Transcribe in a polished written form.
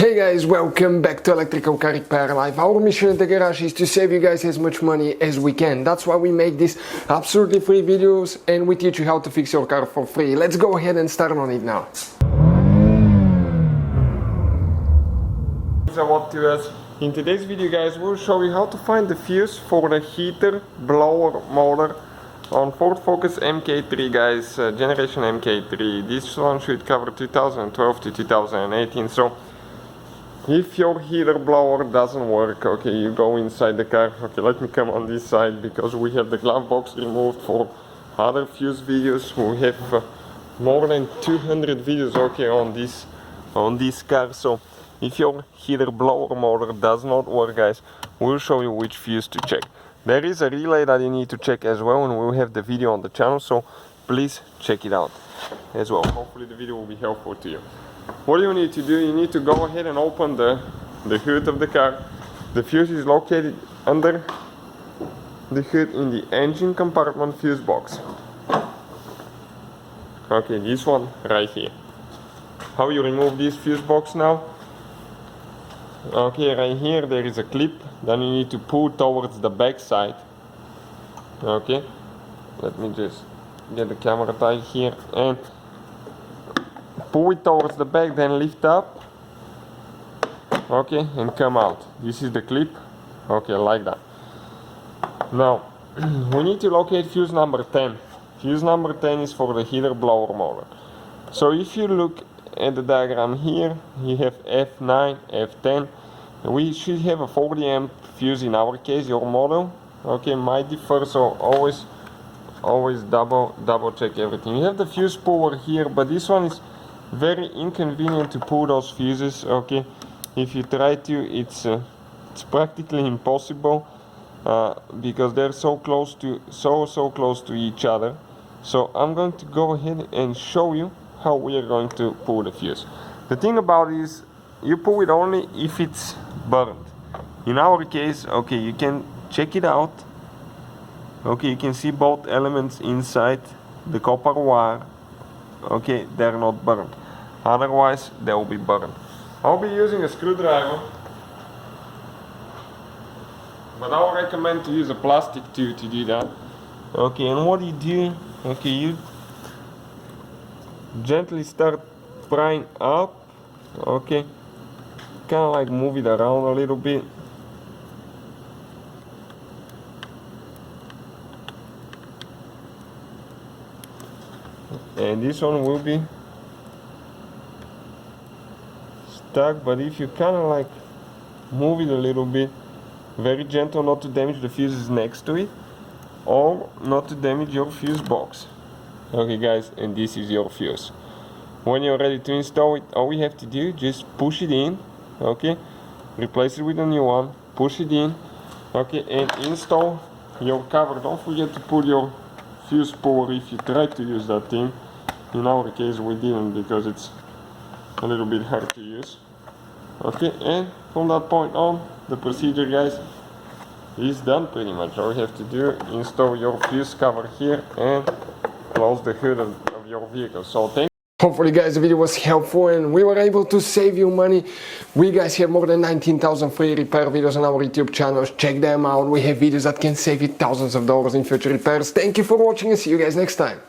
Hey guys, welcome back to Electrical Car Repair Live. Our mission in the garage is to save you guys as much money as we can. That's why we make these absolutely free videos and we teach you how to fix your car for free. Let's go ahead and start on it now. In today's video guys, we'll show you how to find the fuse for the heater blower motor on Ford Focus Mk3 guys, generation Mk3. This one should cover 2012 to 2018. So if your heater blower doesn't work, okay, you go inside the car. Okay, let me come on this side because we have the glove box removed for other fuse videos. We have more than 200 videos, okay, on this car. So if your heater blower motor does not work guys, we'll show you which fuse to check. There is a relay that you need to check as well, and we'll have the video on the channel, so please check it out as well. Hopefully the video will be helpful to you. What you need to do, you need to go ahead and open the hood of the car. The fuse is located under the hood in the engine compartment fuse box. Okay, this one right here. How you remove this fuse box now? Okay, right here there is a clip, then you need to pull towards the back side. Okay, let me just get the camera tight here and pull it towards the back, then lift up, okay, and come out. This is the clip, okay, like that. Now we need to locate fuse number 10. Fuse number 10 is for the heater blower motor. So if you look at the diagram here, you have F9, F10. We should have a 40 amp fuse in our case. Your model, okay, might differ, so always double check everything. You have the fuse puller here, but this one is very inconvenient to pull those fuses. Okay, if you try to, it's practically impossible because they're so close to each other. So I'm going to go ahead and show you how we are going to pull the fuse. The thing about it is, you pull it only if it's burned. In our case, okay, you can check it out. Okay, you can see both elements inside the copper wire. Okay, they're not burned. Otherwise, they will be burned. I'll be using a screwdriver, but I would recommend to use a plastic tube to do that. Okay, and what you do, okay, you gently start prying up, okay, kind of like move it around a little bit. And this one will be stuck, but if you kind of like move it a little bit, very gentle, not to damage the fuses next to it or not to damage your fuse box. Okay guys, and this is your fuse. When you're ready to install it, all we have to do, just push it in, okay, replace it with a new one, push it in, okay, and install your cover. Don't forget to put your fuse puller if you try to use that thing. In our case we didn't because it's a little bit hard to use. Okay, and from that point on, the procedure guys is done pretty much. All you have to do, install your fuse cover here and close the hood of your vehicle. So hopefully guys the video was helpful and we were able to save you money. We guys have more than 19,000 free repair videos on our YouTube channels. Check them out. We have videos that can save you thousands of dollars in future repairs. Thank you for watching and see you guys next time.